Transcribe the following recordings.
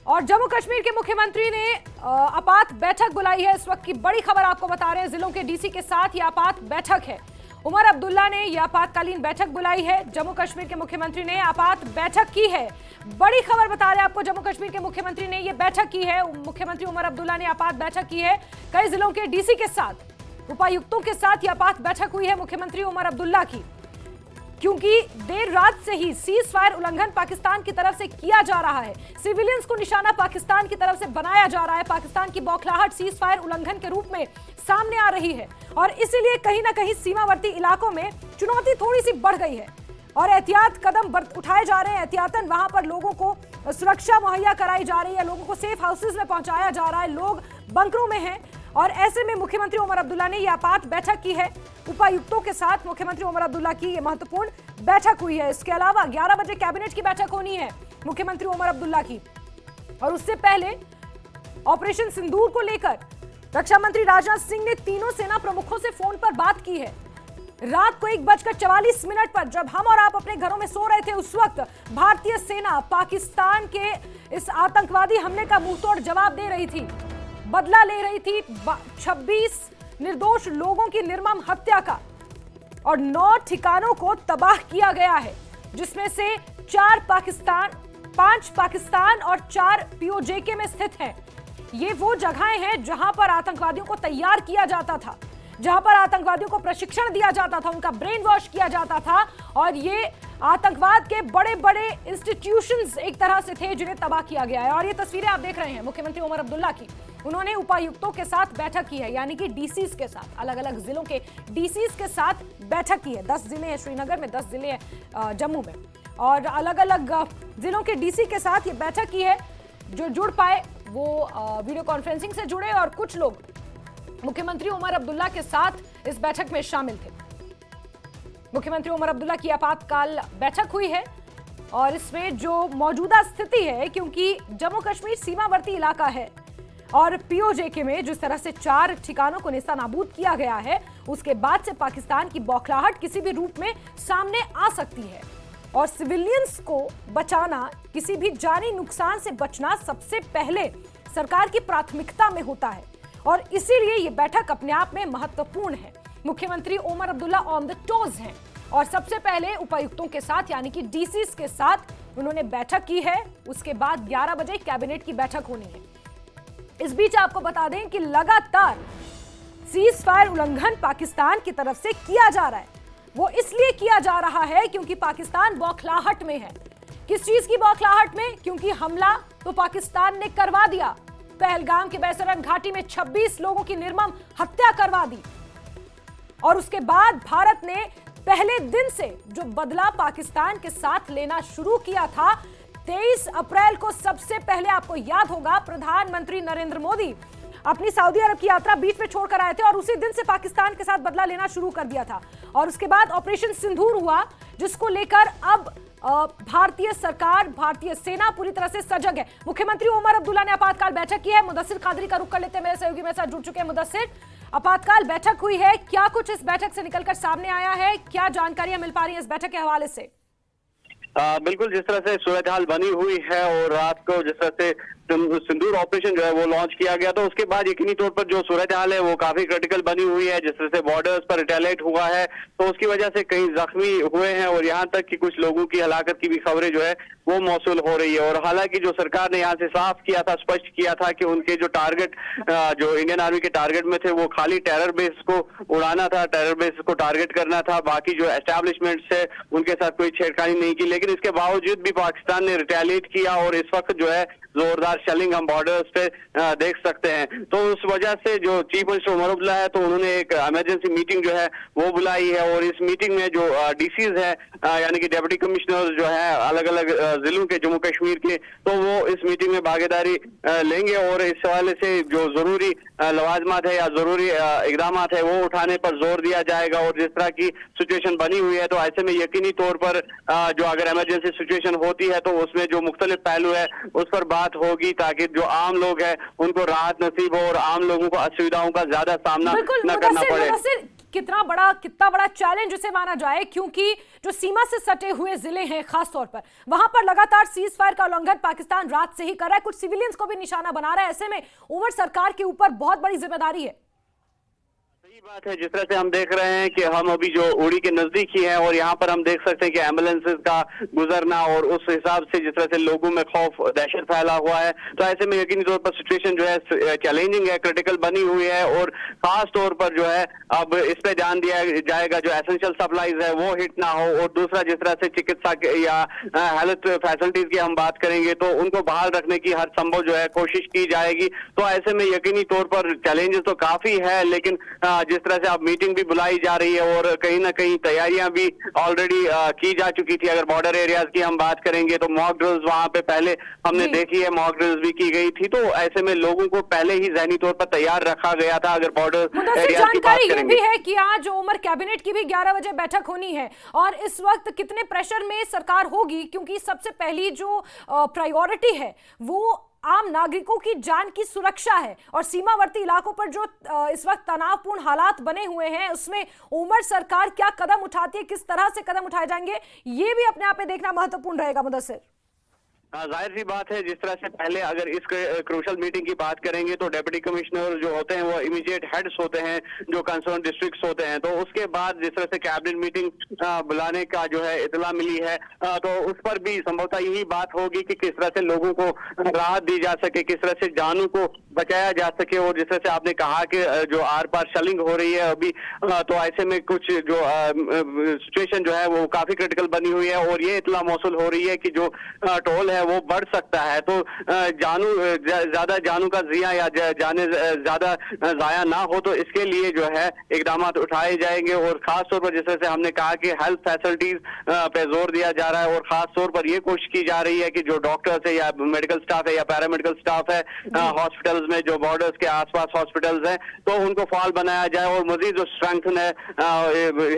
और जम्मू कश्मीर के मुख्यमंत्री ने आपात बैठक बुलाई है। इस वक्त की बड़ी खबर आपको बता रहे हैं, जिलों के डीसी के साथ ये आपात बैठक है। उमर अब्दुल्ला ने यह आपातकालीन बैठक बुलाई है। जम्मू कश्मीर के मुख्यमंत्री ने आपात बैठक की है। बड़ी खबर बता रहे हैं आपको, जम्मू कश्मीर के मुख्यमंत्री ने यह बैठक की है। मुख्यमंत्री उमर अब्दुल्ला ने आपात बैठक की है। कई जिलों के डीसी के साथ, उपायुक्तों के साथ यह आपात बैठक हुई है मुख्यमंत्री उमर अब्दुल्ला की, क्योंकि देर रात से ही सीज फायर उल्लंघन पाकिस्तान की तरफ से किया जा रहा है। सिविलियंस को निशाना पाकिस्तान की तरफ से बनाया जा रहा है। पाकिस्तान की बौखलाहट सीज फायर उल्लंघन के रूप में सामने आ रही है और इसीलिए कहीं ना कहीं सीमावर्ती इलाकों में चुनौती थोड़ी सी बढ़ गई है और एहतियात कदम उठाए जा रहे हैं। एहतियातन वहां पर लोगों को सुरक्षा मुहैया कराई जा रही है, लोगों को सेफ हाउसेज में पहुंचाया जा रहा है, लोग बंकरों में हैं और ऐसे में मुख्यमंत्री उमर अब्दुल्ला ने यह आपात बैठक की है। उपायुक्तों के साथ मुख्यमंत्री उमर अब्दुल्ला की यह महत्वपूर्ण बैठक हुई है। इसके अलावा 11 बजे कैबिनेट की बैठक होनी है मुख्यमंत्री उमर अब्दुल्ला की, और उससे पहले ऑपरेशन सिंदूर को लेकर रक्षा मंत्री राजनाथ सिंह ने तीनों सेना प्रमुखों से फोन पर बात की है। रात को 1:44 पर जब हम और आप अपने घरों में सो रहे थे, उस वक्त भारतीय सेना पाकिस्तान के इस आतंकवादी हमले का मुंहतोड़ जवाब दे रही थी, बदला ले रही थी 26 निर्दोष लोगों की निर्मम हत्या का, और 9 ठिकानों को तबाह किया गया है, जिसमें से 5 पाकिस्तान और 4 पीओजेके में स्थित हैं। ये वो जगहें हैं जहां पर आतंकवादियों को तैयार किया जाता था, जहां पर आतंकवादियों को प्रशिक्षण दिया जाता था, उनका ब्रेन वॉश किया जाता था, और ये आतंकवाद के बड़े बड़े इंस्टीट्यूशंस एक तरह से थे जिन्हें तबाह किया गया है। और ये तस्वीरें आप देख रहे हैं मुख्यमंत्री उमर अब्दुल्ला की। उन्होंने उपायुक्तों के साथ बैठक की है, यानी कि डीसीज के साथ, अलग अलग जिलों के डीसीज के साथ बैठक की है। 10 जिले हैं श्रीनगर में, 10 जिले हैं जम्मू में, और अलग अलग जिलों के डीसी के साथ ये बैठक की है। जो जुड़ पाए वो वीडियो कॉन्फ्रेंसिंग से जुड़े, और कुछ लोग मुख्यमंत्री उमर अब्दुल्ला के साथ इस बैठक में शामिल थे। मुख्यमंत्री उमर अब्दुल्ला की आपातकाल बैठक हुई है और इसमें जो मौजूदा स्थिति है, क्योंकि जम्मू कश्मीर सीमावर्ती इलाका है और पीओजेके में जिस तरह से 4 ठिकानों को नेस्तनाबूद किया गया है, उसके बाद से पाकिस्तान की बौखलाहट किसी भी रूप में सामने आ सकती है और सिविलियंस को बचाना, किसी भी जानी नुकसान से बचना सबसे पहले सरकार की प्राथमिकता में होता है और इसीलिए ये बैठक अपने आप में महत्वपूर्ण है। मुख्यमंत्री Omar Abdullah on the toes हैं और सबसे पहले उपायुक्तों के साथ, यानी कि डीसीज के साथ उन्होंने बैठक की है। उसके बाद 11 बजे कैबिनेट की बैठक होनी है। इस बीच आपको बता दें कि लगातार सीज फायर उल्लंघन पाकिस्तान की तरफ से किया जा रहा है। वो इसलिए किया जा रहा है क्योंकि पाकिस्तान बौखलाहट में है। किस चीज की बौखलाहट में? क्योंकि हमला तो पाकिस्तान ने करवा दिया। पहलगाम के बैसरन घाटी में 26 लोगों की निर्मम हत्या करवा दी, और उसके बाद भारत ने पहले दिन से जो बदला पाकिस्तान के साथ लेना शुरू किया था, 23 अप्रैल को सबसे पहले आपको याद होगा प्रधानमंत्री नरेंद्र मोदी अपनी सऊदी अरब की यात्रा बीच में छोड़कर आए थे और उसी दिन से पाकिस्तान के साथ बदला लेना शुरू कर दिया था। और उसके बाद ऑपरेशन सिंदूर हुआ, जिसको लेकर अब भारतीय सरकार, भारतीय सेना पूरी तरह से सजग है। मुख्यमंत्री उमर अब्दुल्ला ने आपातकाल बैठक की है। मुदस्सिर कादरी का रुख कर लेते हैं, मेरे सहयोगी मेरे साथ जुड़ चुके हैं। मुदस्सिर, आपातकाल बैठक हुई है, क्या कुछ इस बैठक से निकलकर सामने आया है? क्या जानकारियां मिल पा रही हैं इस बैठक के हवाले से? बिल्कुल, जिस तरह से सूरत हाल बनी हुई है और रात को जिस तरह से सिंदूर ऑपरेशन जो है वो लॉन्च किया गया, तो उसके बाद यकीनी तौर पर जो सूरत हाल है वो काफी क्रिटिकल बनी हुई है। जिस तरह से बॉर्डर्स पर रिटेलिएट हुआ है तो उसकी वजह से कई जख्मी हुए हैं और यहाँ तक कि कुछ लोगों की हलाकत की भी खबरें जो है वो मौसूल हो रही है। और हालांकि जो सरकार ने यहाँ से साफ किया था, स्पष्ट किया था कि उनके जो टारगेट, जो इंडियन आर्मी के टारगेट में थे, वो खाली टेरर बेस को उड़ाना था, टेरर बेस को टारगेट करना था, बाकी जो एस्टेब्लिशमेंट्स है उनके साथ कोई छेड़खानी नहीं की। लेकिन इसके बावजूद भी पाकिस्तान ने रिटेलिएट किया और इस वक्त जो है जोरदार शेलिंग हम बॉर्डर्स पे देख सकते हैं। तो उस वजह से जो चीफ मिनिस्टर उमर अब्दुल्ला है, तो उन्होंने एक इमरजेंसी मीटिंग जो है वो बुलाई है और इस मीटिंग में जो डीसीज है, यानी कि डिप्टी कमिश्नर जो है अलग अलग जिलों के जम्मू कश्मीर के, तो वो इस मीटिंग में भागीदारी लेंगे और इस हवाले से जो जरूरी लवाजमात है या जरूरी इकदाम है वो उठाने पर जोर दिया जाएगा। और जिस तरह की सिचुएशन बनी हुई है, तो ऐसे में यकीनी तौर पर जो अगर इमरजेंसी सिचुएशन होती है तो उसमें जो मुख्तलिफ पहलू है उस पर बात होगी, ताकि जो आम लोग हैं उनको राहत नसीब हो और आम लोगों को असुविधाओं का ज्यादा सामना न करना पड़े। कितना बड़ा चैलेंज इसे माना जाए, क्योंकि जो सीमा से सटे हुए जिले हैं खास तौर पर, वहां पर लगातार सीज फायर का उल्लंघन पाकिस्तान रात से ही कर रहा है, कुछ सिविलियंस को भी निशाना बना रहा है। ऐसे में उमर सरकार के ऊपर बहुत बड़ी जिम्मेदारी है। सही बात है, जिस तरह से हम देख रहे हैं कि हम अभी जो उड़ी के नजदीक ही हैं और यहाँ पर हम देख सकते हैं कि एम्बुलेंसेस का गुजरना और उस हिसाब से जिस तरह से लोगों में खौफ दहशत फैला हुआ है, तो ऐसे में यकीनी तौर पर सिचुएशन जो है चैलेंजिंग है, क्रिटिकल बनी हुई है और खास तौर पर जो है अब इस पे ध्यान दिया जाएगा जो एसेंशियल सप्लाईज है वो हिट ना हो, और दूसरा जिस तरह से चिकित्सा या हेल्थ फैसिलिटीज की हम बात करेंगे तो उनको बहाल रखने की हर संभव जो है कोशिश की जाएगी। तो ऐसे में यकीनी तौर पर चैलेंजेस तो काफी है, लेकिन जिस तरह से अब मीटिंग भी बुलाई जा रही है और कहीं ना कहीं तैयारियां भी ऑलरेडी की जा चुकी थी। अगर बॉर्डर एरियाज की हम बात करेंगे तो मॉक ड्रिल्स वहां पे पहले हमने देखी है, मॉक ड्रिल्स भी की गई थी, तो ऐसे में लोगों को पहले ही ज़हनी तौर पर तैयार रखा गया था। अगर बॉर्डर एरियाज की बात करेंगे भी है कि आज उमर कैबिनेट की भी 11 बजे बैठक होनी है, और इस वक्त कितने प्रेशर में सरकार होगी, क्योंकि सबसे पहली जो प्रायोरिटी है वो आम नागरिकों की जान की सुरक्षा है, और सीमावर्ती इलाकों पर जो इस वक्त तनावपूर्ण हालात बने हुए हैं उसमें उमर सरकार क्या कदम उठाती है, किस तरह से कदम उठाए जाएंगे, ये भी अपने आप में देखना महत्वपूर्ण रहेगा। मुदस्सिर, जाहिर सी बात है, जिस तरह से पहले अगर इस क्रूशल मीटिंग की बात करेंगे तो डिप्टी कमिश्नर जो होते हैं वो इमीडिएट हेड्स होते हैं जो कंसर्न डिस्ट्रिक्ट्स होते हैं, तो उसके बाद जिस तरह से कैबिनेट मीटिंग बुलाने का जो है इतला मिली है, तो उस पर भी संभवतः यही बात होगी कि किस तरह से लोगों को राहत दी जा सके, किस तरह से जानों को बचाया जा सके। और जिस तरह से आपने कहा कि जो आर पार शेलिंग हो रही है अभी, तो ऐसे में कुछ जो सिचुएशन जो है वो काफी क्रिटिकल बनी हुई है और ये इतला मौसूल हो रही है कि जो टोल है वो बढ़ सकता है, तो ज्यादा जानू का जिया या जाने ज्यादा जाया ना हो, तो इसके लिए जो है इकदाम उठाए जाएंगे। और खास तौर पर जिस तरह से हमने कहा कि हेल्थ फैसिलिटीज पे जोर दिया जा रहा है और खास तौर पर ये कोशिश की जा रही है कि जो डॉक्टर्स है या मेडिकल स्टाफ है या पैरामेडिकल स्टाफ है हॉस्पिटल्स में, जो बॉर्डर्स के आसपास हॉस्पिटल्स हैं, तो उनको फाल बनाया जाए और मजीद जो स्ट्रेंथन है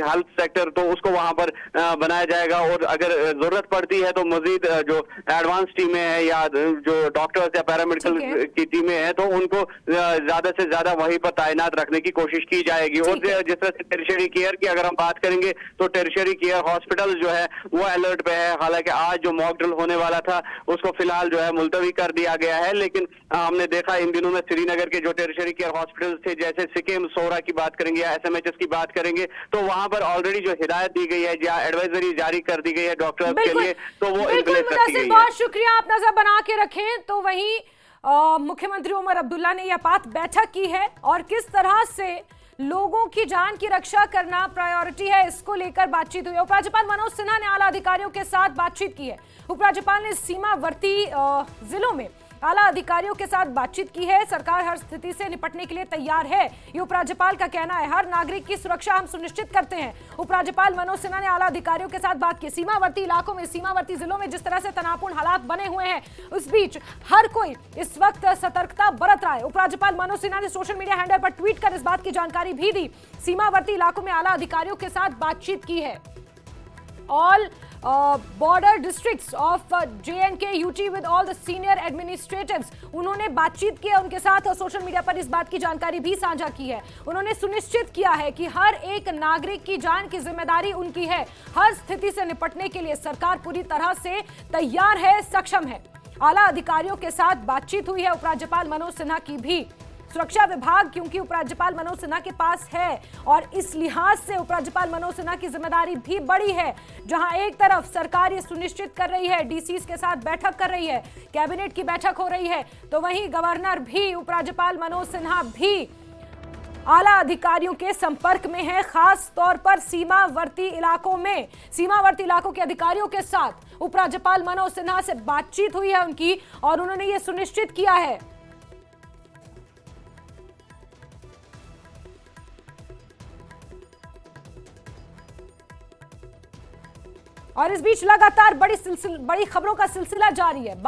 हेल्थ सेक्टर, तो उसको वहां पर बनाया जाएगा। और अगर जरूरत पड़ती है तो मजीद जो एडवांस टीमें हैं या जो डॉक्टर्स या पैरामेडिकल की टीमें हैं, तो उनको ज्यादा से ज्यादा वहीं पर तैनात रखने की कोशिश की जाएगी। और जिस तरह से टेरिशरी केयर की अगर हम बात करेंगे तो टेरिशरी केयर हॉस्पिटल जो है वो अलर्ट पे है। हालांकि आज जो मॉक ड्रिल होने वाला था उसको फिलहाल जो है मुलतवी कर दिया गया है, लेकिन हमने देखा इन दिनों में श्रीनगर के जो टेरिशरी केयर हॉस्पिटल थे, जैसे सिक्किम सोरा की बात करेंगे या SMHS की बात करेंगे, तो वहां पर ऑलरेडी जो हिदायत दी गई है या एडवाइजरी जारी कर दी गई है डॉक्टर्स के लिए, तो वो इम्प्लीमेंट रखी गई है। बहुत शुक्रिया, आप नजर बना के रखें। तो वहीं मुख्यमंत्री उमर अब्दुल्ला ने यह बात बैठक की है और किस तरह से लोगों की जान की रक्षा करना प्रायोरिटी है, इसको लेकर बातचीत हुई। उपराज्यपाल मनोज सिन्हा ने आला अधिकारियों के साथ बातचीत की है। उपराज्यपाल ने सीमावर्ती जिलों में आला अधिकारियों के साथ बातचीत की है। सरकार हर स्थिति से निपटने के लिए तैयार है, ये उपराज्यपाल का कहना है। हर नागरिक की सुरक्षा हम सुनिश्चित करते हैं। उपराज्यपाल मनोज सिन्हा ने आला अधिकारियों के साथ बात की। सीमावर्ती इलाकों में, सीमावर्ती जिलों में जिस तरह से तनावपूर्ण हालात बने हुए हैं, उस बीच हर कोई इस वक्त सतर्कता बरत रहा है। उपराज्यपाल मनोज सिन्हा ने सोशल मीडिया हैंडल पर ट्वीट कर इस बात की जानकारी भी दी। सीमावर्ती इलाकों में आला अधिकारियों के साथ बातचीत की है। All border districts of J&K UT with all the senior administratives, उन्होंने बातचीत की है उनके साथ और सोशल मीडिया पर इस बात की जानकारी भी साझा की है। उन्होंने सुनिश्चित किया है कि हर एक नागरिक की जान की जिम्मेदारी उनकी है। हर स्थिति से निपटने के लिए सरकार पूरी तरह से तैयार है, सक्षम है। आला अधिकारियों के साथ बातचीत हुई है उपराज्यपाल मनोज सिन्हा की भी। सुरक्षा विभाग क्योंकि उपराज्यपाल मनोज सिन्हा के पास है और इस लिहाज से उपराज्यपाल मनोज सिन्हा की जिम्मेदारी भी बड़ी है। जहां एक तरफ सरकार ये सुनिश्चित कर रही है, डीसीज के साथ बैठक कर रही है, कैबिनेट की बैठक हो रही है, तो वहीं गवर्नर भी, उपराज्यपाल मनोज सिन्हा भी आला अधिकारियों के संपर्क में है, खास तौर पर सीमावर्ती इलाकों में। सीमावर्ती इलाकों के अधिकारियों के साथ उपराज्यपाल मनोज सिन्हा से बातचीत हुई है उनकी और उन्होंने ये सुनिश्चित किया है और इस बीच लगातार बड़ी खबरों का सिलसिला जारी है।